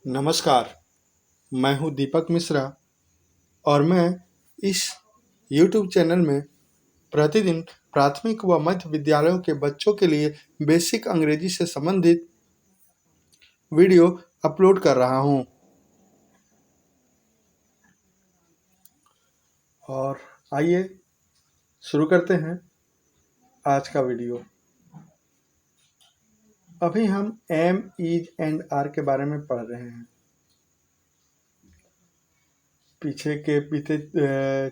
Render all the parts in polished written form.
नमस्कार, मैं हूं दीपक मिश्रा और मैं इस YouTube चैनल में प्रतिदिन प्राथमिक व मध्य विद्यालयों के बच्चों के लिए बेसिक अंग्रेजी से संबंधित वीडियो अपलोड कर रहा हूं। और आइए शुरू करते हैं आज का वीडियो। अभी हम एम, इज एंड आर के बारे में पढ़ रहे हैं। पीछे के बीते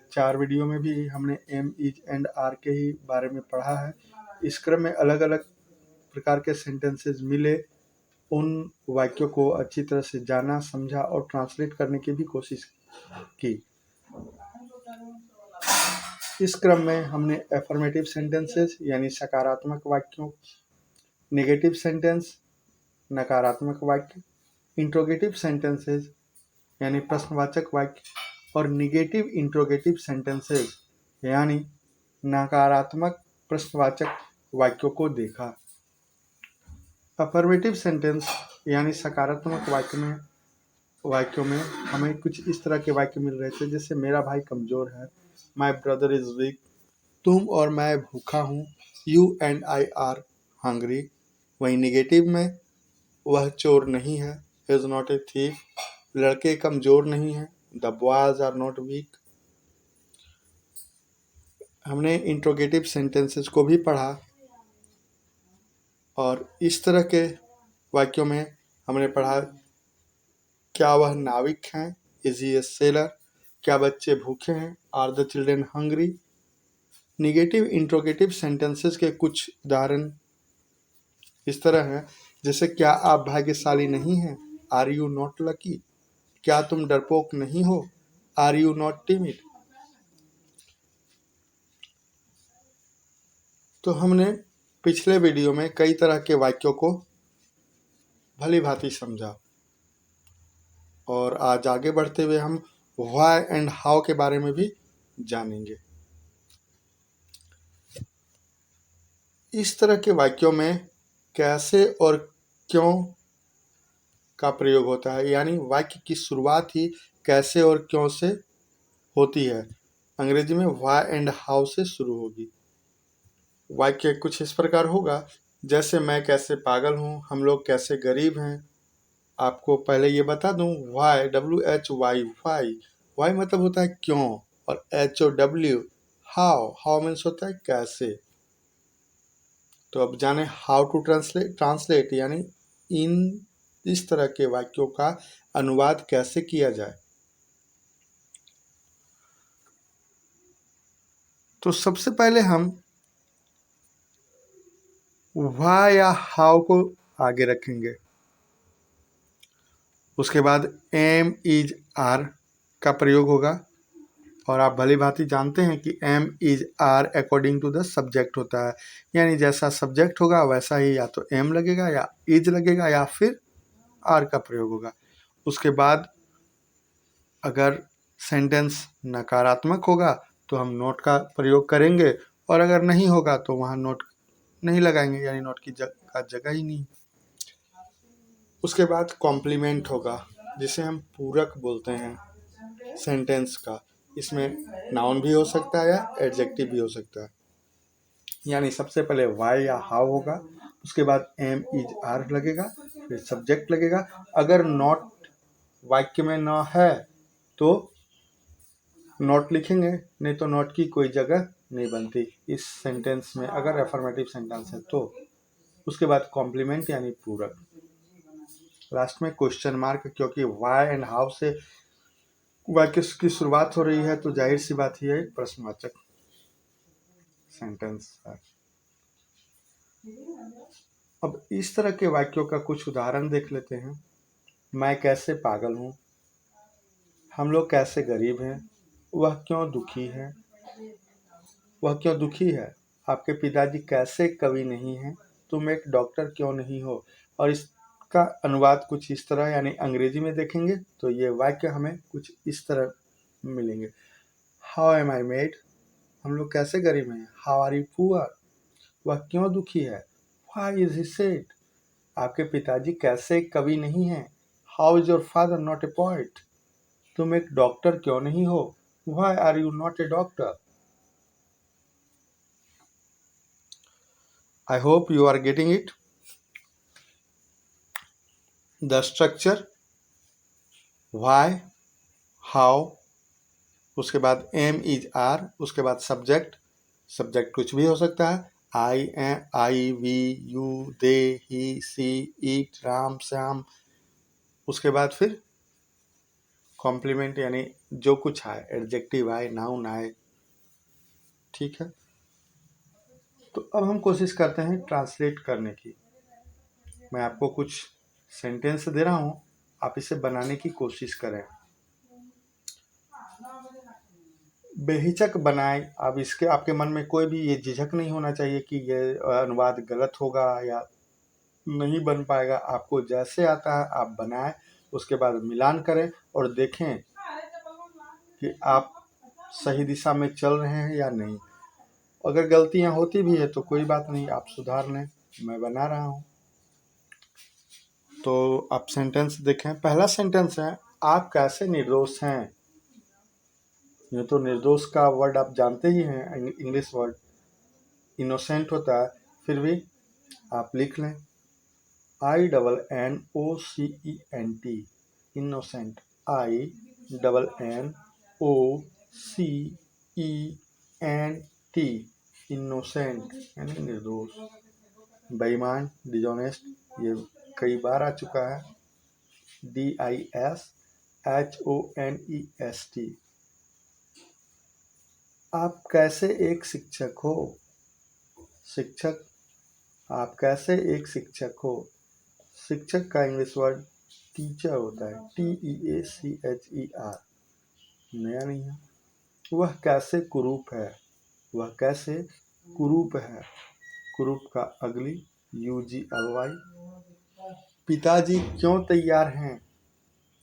4 वीडियो में भी हमने एम, इज एंड आर के ही बारे में पढ़ा है। इस क्रम में अलग अलग प्रकार के सेंटेंसेस मिले, उन वाक्यों को अच्छी तरह से जाना, समझा और ट्रांसलेट करने की भी कोशिश की। इस क्रम में हमने एफर्मेटिव सेंटेंसेस यानी सकारात्मक वाक्यों, नेगेटिव सेंटेंस नकारात्मक वाक्य, इंट्रोगेटिव सेंटेंसेस यानी प्रश्नवाचक वाक्य और निगेटिव इंट्रोगेटिव सेंटेंसेस यानी नकारात्मक प्रश्नवाचक वाक्यों को देखा। अफर्मेटिव सेंटेंस यानी सकारात्मक वाक्यों में हमें कुछ इस तरह के वाक्य मिल रहे थे, जैसे मेरा भाई कमजोर है, माई ब्रदर इज वीक, तुम और मैं भूखा हूँ, you and I R hungry. वहीं निगेटिव में वह चोर नहीं है, इज नॉट ए थीफ, लड़के कमजोर नहीं हैं, the boys are not weak. हमने इंट्रोगेटिव सेंटेंसेस को भी पढ़ा और इस तरह के वाक्यों में हमने पढ़ा, क्या वह नाविक हैं, इज ही ए सेलर, क्या बच्चे भूखे हैं, are the children hungry. Negative interrogative sentences के कुछ उदाहरण इस तरह हैं, जैसे क्या आप भाग्यशाली नहीं हैं, आर यू नॉट लकी, क्या तुम डरपोक नहीं हो, आर यू नॉट टिमिड। तो हमने पिछले वीडियो में कई तरह के वाक्यों को भली भांति समझा और आज आगे बढ़ते हुए हम व्हाई एंड हाउ के बारे में भी जानेंगे। इस तरह के वाक्यों में कैसे और क्यों का प्रयोग होता है, यानी वाक्य की शुरुआत ही कैसे और क्यों से होती है। अंग्रेजी में व्हाई एंड हाउ से शुरू होगी। वाक्य कुछ इस प्रकार होगा, जैसे मैं कैसे पागल हूँ, हम लोग कैसे गरीब हैं। आपको पहले ये बता दूं, वाई, WHY, वाई मतलब होता है क्यों, और HOW हाउ मीन्स होता है कैसे। तो अब जाने हाउ टू ट्रांसलेट यानी इस तरह के वाक्यों का अनुवाद कैसे किया जाए। तो सबसे पहले हम व्हाई या हाउ को आगे रखेंगे, उसके बाद एम, इज, आर का प्रयोग होगा। और आप भली भांति जानते हैं कि am, is, are according to the subject होता है, यानी जैसा सब्जेक्ट होगा वैसा ही या तो एम लगेगा या इज लगेगा या फिर आर का प्रयोग होगा। उसके बाद अगर सेंटेंस नकारात्मक होगा तो हम नोट का प्रयोग करेंगे, और अगर नहीं होगा तो वहाँ नोट नहीं लगाएंगे, यानी नोट की जगह ही नहीं। उसके बाद कॉम्प्लीमेंट होगा, जिसे हम पूरक बोलते हैं सेंटेंस का। इसमें नाउन भी हो सकता है या एडजेक्टिव भी हो सकता है। यानी सबसे पहले वाई या हाउ होगा, उसके बाद एम, इज, आर लगेगा, फिर सब्जेक्ट लगेगा। अगर नॉट वाक्य में न है तो नॉट लिखेंगे, नहीं तो नॉट की कोई जगह नहीं बनती इस सेंटेंस में, अगर अफर्मेटिव सेंटेंस है तो। उसके बाद कॉम्प्लीमेंट यानी पूरक, लास्ट में क्वेश्चन मार्क, क्योंकि वाई एंड हाउ से वाक्य की शुरुआत हो रही है तो जाहिर सी बात ही है प्रश्नवाचक सेंटेंस है। अब इस तरह के वाक्यों का कुछ उदाहरण देख लेते हैं। मैं कैसे पागल हूँ, हम लोग कैसे गरीब हैं, वह क्यों दुखी है, वह क्यों दुखी है, आपके पिताजी कैसे कवि नहीं हैं, तुम एक डॉक्टर क्यों नहीं हो। और इसका अनुवाद कुछ इस तरह, यानी अंग्रेजी में देखेंगे तो ये वाक्य हमें कुछ इस तरह मिलेंगे। हाउ एम आई मेड, हम लोग कैसे गरीब हैं। हाउ आर यू पुअर, वह क्यों दुखी है। व्हाई इज ही सैड, आपके पिताजी कैसे कवि नहीं हैं। How is your father not a poet? तुम एक डॉक्टर क्यों नहीं हो? Why are you not a doctor? I hope you are getting it. The structure, why, how, उसके बाद एम इज आर, उसके बाद सब्जेक्ट, सब्जेक्ट कुछ भी हो सकता है, I we you they he she it Ram Shyam, उसके बाद फिर कॉम्प्लीमेंट यानी जो कुछ आए, एडजेक्टिव आए, नाउन आए, ठीक है। तो अब हम कोशिश करते हैं ट्रांसलेट करने की। मैं आपको कुछ सेंटेंस दे रहा हूँ, आप इसे बनाने की कोशिश करें, बेहिचक बनाएं। अब इसके आपके मन में कोई भी ये झिझक नहीं होना चाहिए कि ये अनुवाद गलत होगा या नहीं बन पाएगा। आपको जैसे आता है आप बनाएं, उसके बाद मिलान करें और देखें कि आप सही दिशा में चल रहे हैं या नहीं। अगर गलतियां होती भी है तो कोई बात नहीं, आप सुधार लें। मैं बना रहा हूं, तो आप सेंटेंस देखें। पहला सेंटेंस है, आप कैसे निर्दोष हैं। ये तो निर्दोष का वर्ड आप जानते ही हैं, इंग्लिश वर्ड इनोसेंट होता है, फिर भी आप लिख लें INNOCENT, इनोसेंट, INNOCENT, इनोसेंट यानी निर्दोष। बेईमान, डिजॉनेस्ट, ये कई बार आ चुका है, DISHONEST। आप कैसे एक शिक्षक हो। शिक्षक, आप कैसे एक शिक्षक हो। शिक्षक का इंग्लिश वर्ड टीचर होता है, TEACHER, नया नहीं है। वह कैसे कुरूप है। वह कैसे कुरूप है, कुरूप का अगली UGLY। पिताजी क्यों तैयार हैं।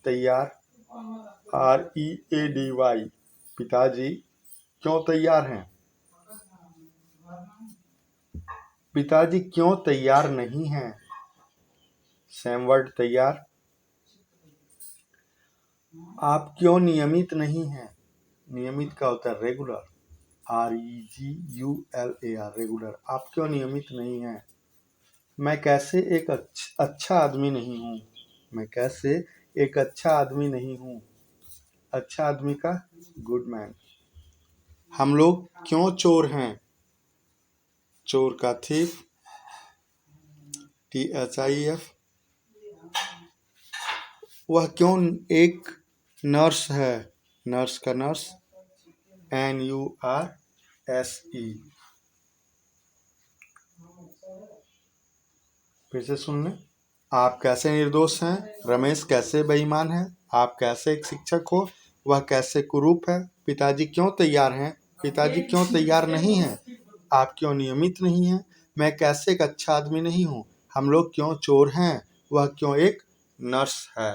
तैयार READY, पिताजी क्यों तैयार हैं। पिताजी क्यों तैयार नहीं हैं, सेम वर्ड तैयार। आप क्यों नियमित नहीं हैं। नियमित का होता है रेगुलर, REGULAR, रेगुलर। आप क्यों नियमित नहीं हैं। मैं कैसे एक अच्छा आदमी नहीं हूँ। मैं कैसे एक अच्छा आदमी नहीं हूँ। अच्छा आदमी का गुड मैन। हम लोग क्यों चोर हैं। चोर का थीफ, THIEF। वह क्यों एक नर्स है। नर्स का नर्स, NURSE। फिर से सुन लें। आप कैसे निर्दोष हैं। रमेश कैसे बेईमान है। आप कैसे एक शिक्षक हो। वह कैसे कुरूप है। पिताजी क्यों तैयार हैं। पिताजी क्यों तैयार नहीं हैं। आप क्यों नियमित नहीं हैं। मैं कैसे एक अच्छा आदमी नहीं हूँ। हम लोग क्यों चोर हैं। वह क्यों एक नर्स है।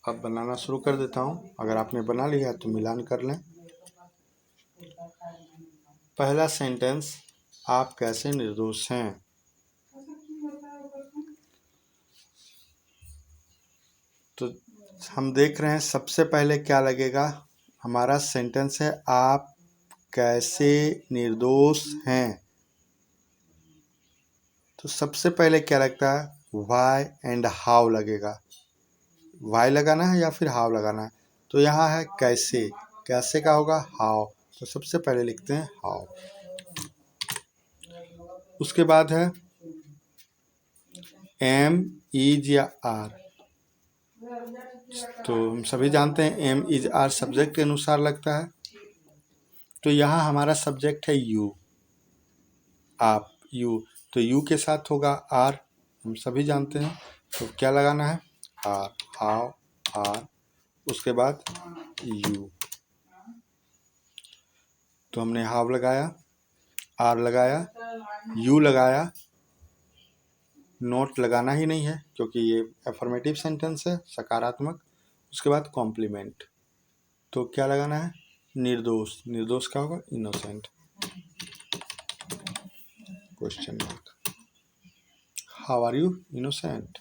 अब बनाना शुरू कर देता हूँ। अगर आपने बना लिया है तो मिलान कर लें। पहला सेंटेंस, आप कैसे निर्दोष हैं। तो हम देख रहे हैं सबसे पहले क्या लगेगा। हमारा सेंटेंस है आप कैसे निर्दोष हैं। तो सबसे पहले क्या लगता है, वाई एंड हाउ लगेगा। वाई लगाना है या फिर हाउ लगाना है। तो यहाँ है कैसे, कैसे का होगा हाउ। तो सबसे पहले लिखते हैं हाउ। उसके बाद है एम इज या आर। तो हम सभी जानते हैं एम इज आर सब्जेक्ट के अनुसार लगता है। तो यहाँ हमारा सब्जेक्ट है यू, आप, यू। तो यू के साथ होगा आर, हम सभी जानते हैं। तो क्या लगाना है, आर, हाउ, आर, उसके बाद यू। तो हमने हाउ लगाया, आर लगाया, यू लगाया। नोट लगाना ही नहीं है क्योंकि ये एफर्मेटिव सेंटेंस है, सकारात्मक। उसके बाद कॉम्प्लीमेंट। तो क्या लगाना है, निर्दोष। निर्दोष क्या होगा, innocent, question mark. How are you innocent.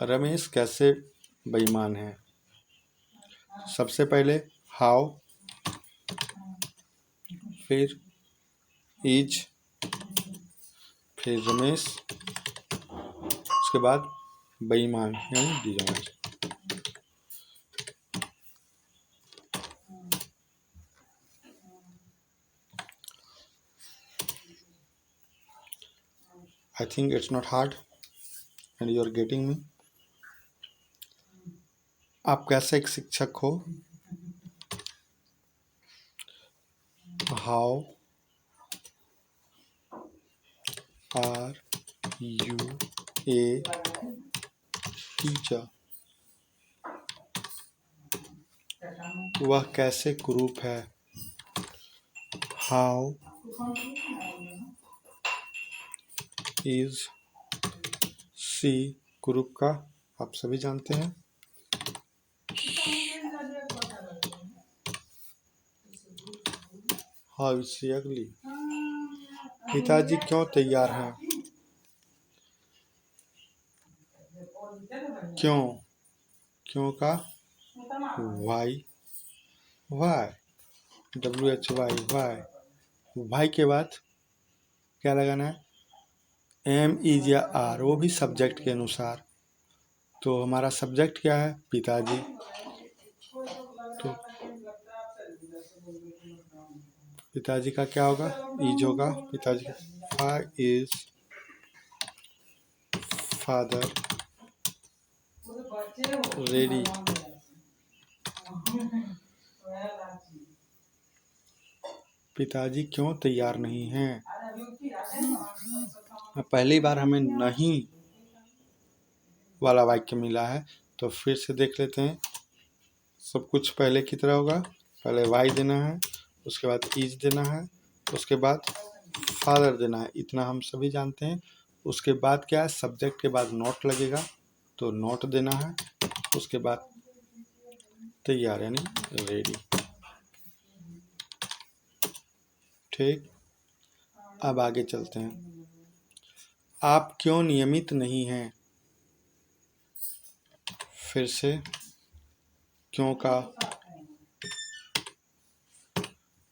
Ramesh कैसे बेईमान है। सबसे पहले हाउ, फिर इज, फिर रमेश, उसके बाद बेईमान यानी dishonest. I think it's not hard and you are getting me. आप कैसे एक शिक्षक हो। How are you a teacher. वह कैसे कुरूप है। How is she. कुरूप का आप सभी जानते हैं। हाउ इज सी अगली। पिताजी क्यों तैयार हैं। क्यों, क्यों का why, why, WHY, why. Why के बाद क्या लगाना है, एम इज या आर, वो भी सब्जेक्ट के अनुसार। तो हमारा सब्जेक्ट क्या है, पिताजी। तो पिताजी का क्या होगा, इज होगा। पिताजी का इज फादर रेडी। पिताजी क्यों तैयार नहीं हैं। पहली बार हमें नहीं वाला वाक्य मिला है, तो फिर से देख लेते हैं। सब कुछ पहले की तरह होगा। पहले वाई देना है, उसके बाद इज देना है, उसके बाद फादर देना है, इतना हम सभी जानते हैं। उसके बाद क्या है, सब्जेक्ट के बाद नॉट लगेगा, तो नॉट देना है। उसके बाद तैयार यानी रेडी। ठीक, अब आगे चलते हैं। आप क्यों नियमित नहीं हैं। फिर से क्यों का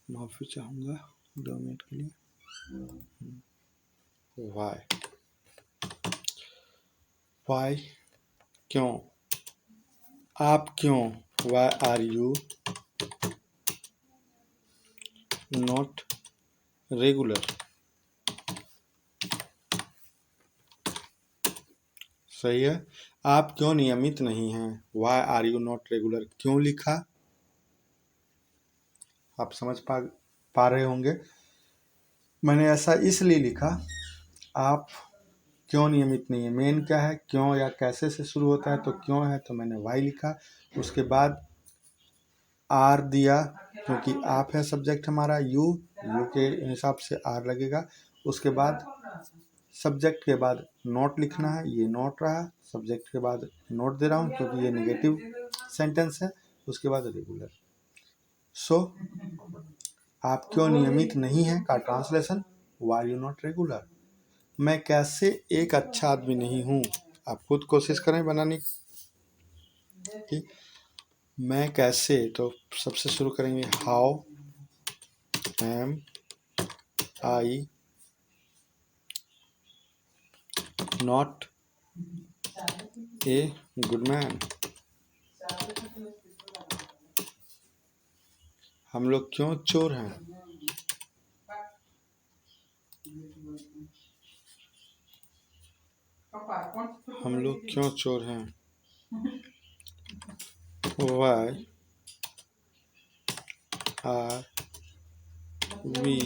माफी चाहूँगा 2 मिनट के लिए। वाई, वाई क्यों। आप क्यों, why are you not regular. सही है। आप क्यों नियमित नहीं हैं, why are you not regular. क्यों लिखा, आप समझ पा रहे होंगे। मैंने ऐसा इसलिए लिखा, आप क्यों नियमित नहीं है, मेन क्या है, क्यों या कैसे से शुरू होता है, तो क्यों है तो मैंने वाई लिखा। उसके बाद आर दिया, क्योंकि आप है सब्जेक्ट हमारा। यू के हिसाब से आर लगेगा। उसके बाद सब्जेक्ट के बाद नोट लिखना है, ये नोट रहा। सब्जेक्ट के बाद नोट दे रहा हूँ क्योंकि ये नेगेटिव सेंटेंस है। उसके बाद रेगुलर। सो आप क्यों नियमित नहीं है का translation, why you not regular. मैं कैसे एक अच्छा आदमी नहीं हूँ। आप खुद कोशिश करें बनाने की। मैं कैसे, तो सबसे शुरू करेंगे, how am I not a good man. हम लोग क्यों चोर हैं। हम लोग क्यों चोर हैं। Why are we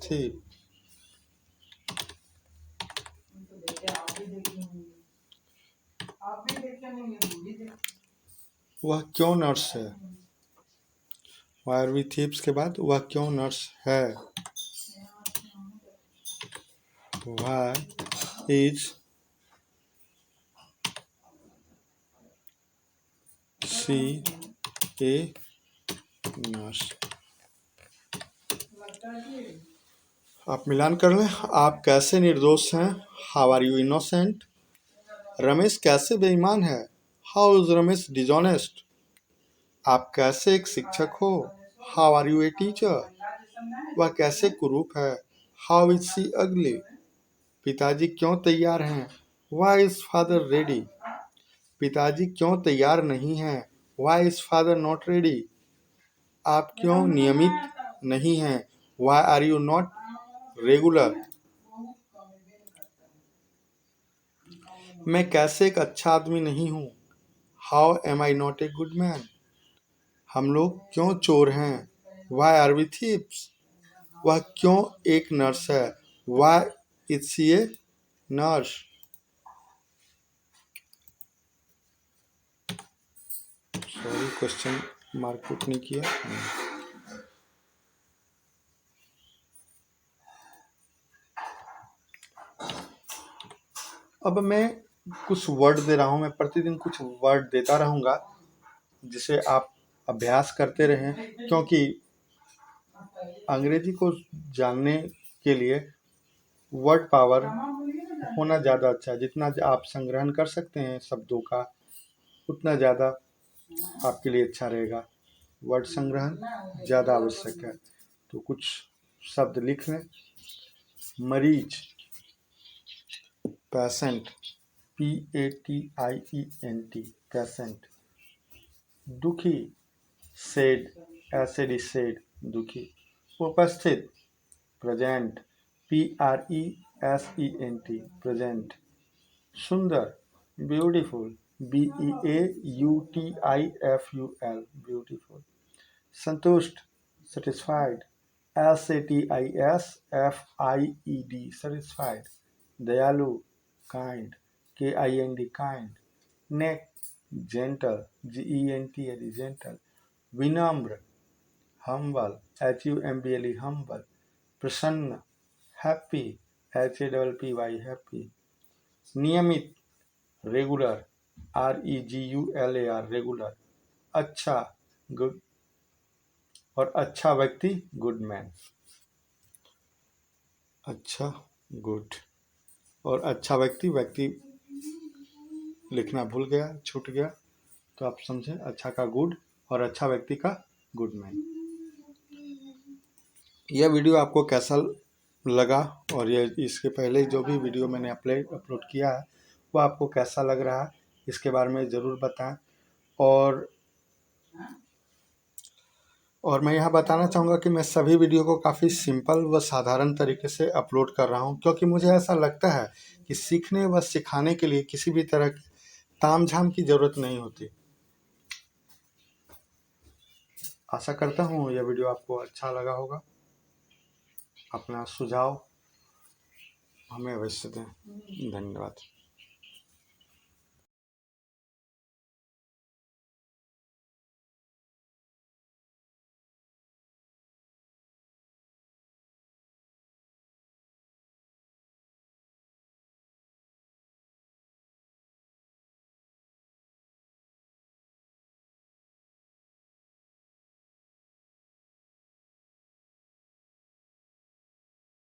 thief. वह क्यों नर्स है। वाई आर वी थीप्स के बाद वह क्यों नर्स है। Why is she a nurse. आप मिलान कर लें। आप कैसे निर्दोष हैं? How are you innocent? Ramesh कैसे बेईमान है? How is Ramesh dishonest? आप कैसे एक शिक्षक हो? How are you a teacher? वह कैसे कुरूप है? हाउ इज सी अगली? पिताजी क्यों तैयार हैं? Why is father ready? पिताजी क्यों तैयार नहीं हैं? Why is father not ready? आप क्यों नियमित नहीं हैं? Why are you not regular? मैं कैसे एक अच्छा आदमी नहीं हूँ? How am I not a good man? हम लोग क्यों चोर हैं? Why are we thieves? वह क्यों एक नर्स है? Why is she a nurse? Sorry, question mark put नहीं किया। अब मैं कुछ वर्ड दे रहा हूँ, मैं प्रतिदिन कुछ वर्ड देता रहूँगा जिसे आप अभ्यास करते रहें, क्योंकि अंग्रेजी को जानने के लिए वर्ड पावर होना ज़्यादा अच्छा है। जितना आप संग्रहण कर सकते हैं शब्दों का, उतना ज़्यादा आपके लिए अच्छा रहेगा। वर्ड संग्रहण ज़्यादा आवश्यक है। तो कुछ शब्द लिख लें। मरीज, पेशेंट, PATIENT, पेशेंट। दुखी, सेड, SAD, दुखी। उपस्थित, प्रेजेंट, PRESENT, प्रेजेंट। सुंदर, ब्यूटीफुल, BEAUTIFUL, ब्यूटीफुल। संतुष्ट, सेटिस्फाइड, SATISFIED, satisfied। दयालु, काइंड, KIND, काइंड। नेक, जेंटल, GENTLE, जेंटल। विनम्र, हम्बल, HUMBLE, हम्बल। प्रसन्न, हैप्पी, HAPPY, हैप्पी। नियमित, रेगुलर, REGULAR, रेगुलर। अच्छा, गुड, और अच्छा व्यक्ति, गुड मैन। अच्छा, गुड, और अच्छा व्यक्ति, व्यक्ति लिखना भूल गया, छूट गया, तो आप समझें अच्छा का गुड और अच्छा व्यक्ति का गुड मैन। यह वीडियो आपको कैसा लगा, और ये इसके पहले जो भी वीडियो मैंने अपलोड किया है वो आपको कैसा लग रहा है, इसके बारे में ज़रूर बताएं। और मैं यहाँ बताना चाहूँगा कि मैं सभी वीडियो को काफ़ी सिंपल व साधारण तरीके से अपलोड कर रहा हूँ, क्योंकि मुझे ऐसा लगता है कि सीखने व सिखाने के लिए किसी भी तरह की तामझाम की ज़रूरत नहीं होती। आशा करता हूँ यह वीडियो आपको अच्छा लगा होगा। अपना सुझाव हमें अवश्य दें। धन्यवाद।